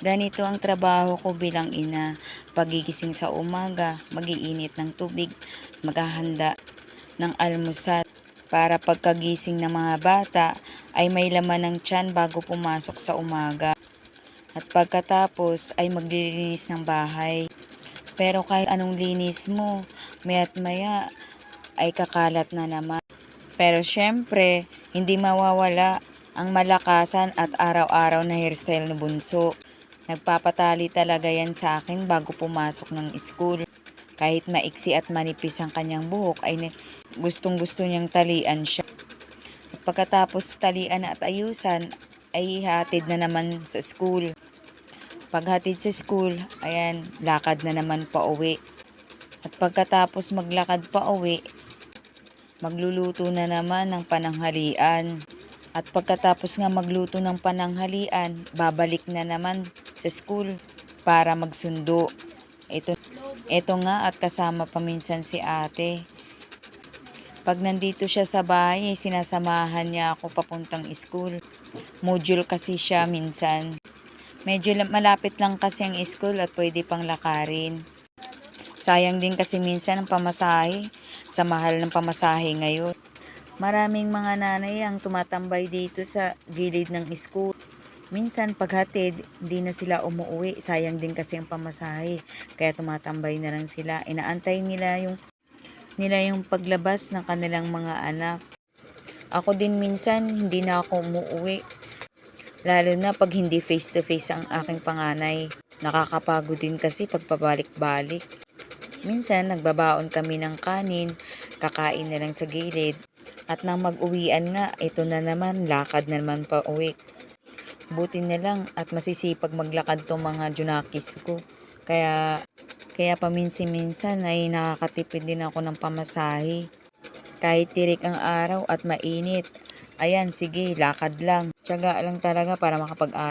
Ganito ang trabaho ko bilang ina. Pagigising sa umaga, mag-iinit ng tubig, maghahanda ng almusal para pagkagising ng mga bata ay may laman ng tiyan bago pumasok sa umaga. At pagkatapos ay maglilinis ng bahay. Pero kahit anong linis mo, maya't maya ay kakalat na naman. Pero syempre, hindi mawawala ang malakasan at araw-araw na hairstyle ni Bunso. Nagpapatali talaga yan sa akin bago pumasok ng school. Kahit maiksi at manipis ang kanyang buhok ay gustong gusto niyang talian siya. At pagkatapos talian at ayusan ay hatid na naman sa school. Paghatid sa school, ayan, lakad na naman pa uwi. At pagkatapos maglakad pa uwi, magluluto na naman ng pananghalian. At pagkatapos nga magluto ng pananghalian, babalik na naman sa school para magsundo. Ito nga at kasama pa minsan si ate. Pag nandito siya sa bahay, sinasamahan niya ako papuntang school. Module kasi siya minsan. Medyo malapit lang kasi ang school at pwede pang lakarin. Sayang din kasi minsan ang pamasahe sa mahal ng pamasahe ngayon. Maraming mga nanay ang tumatambay dito sa gilid ng school. Minsan paghatid, hindi na sila umuwi. Sayang din kasi ang pamasahe. Kaya tumatambay na lang sila. Inaantay nila yung paglabas ng kanilang mga anak. Ako din minsan, hindi na ako umuwi. Lalo na pag hindi face to face ang aking panganay. Nakakapagod din kasi pagpabalik-balik. Minsan nagbabaon kami ng kanin, kakain na lang sa gilid. At nang mag-uwian nga, ito na naman, lakad na naman pa uwi. Buti na lang at masisipag maglakad tong mga junakis ko. Kaya paminsan-minsan ay nakakatipid din ako ng pamasahe. Kahit tirik ang araw at mainit, ayan sige, lakad lang. Tiyaga lang talaga para makapag-aral.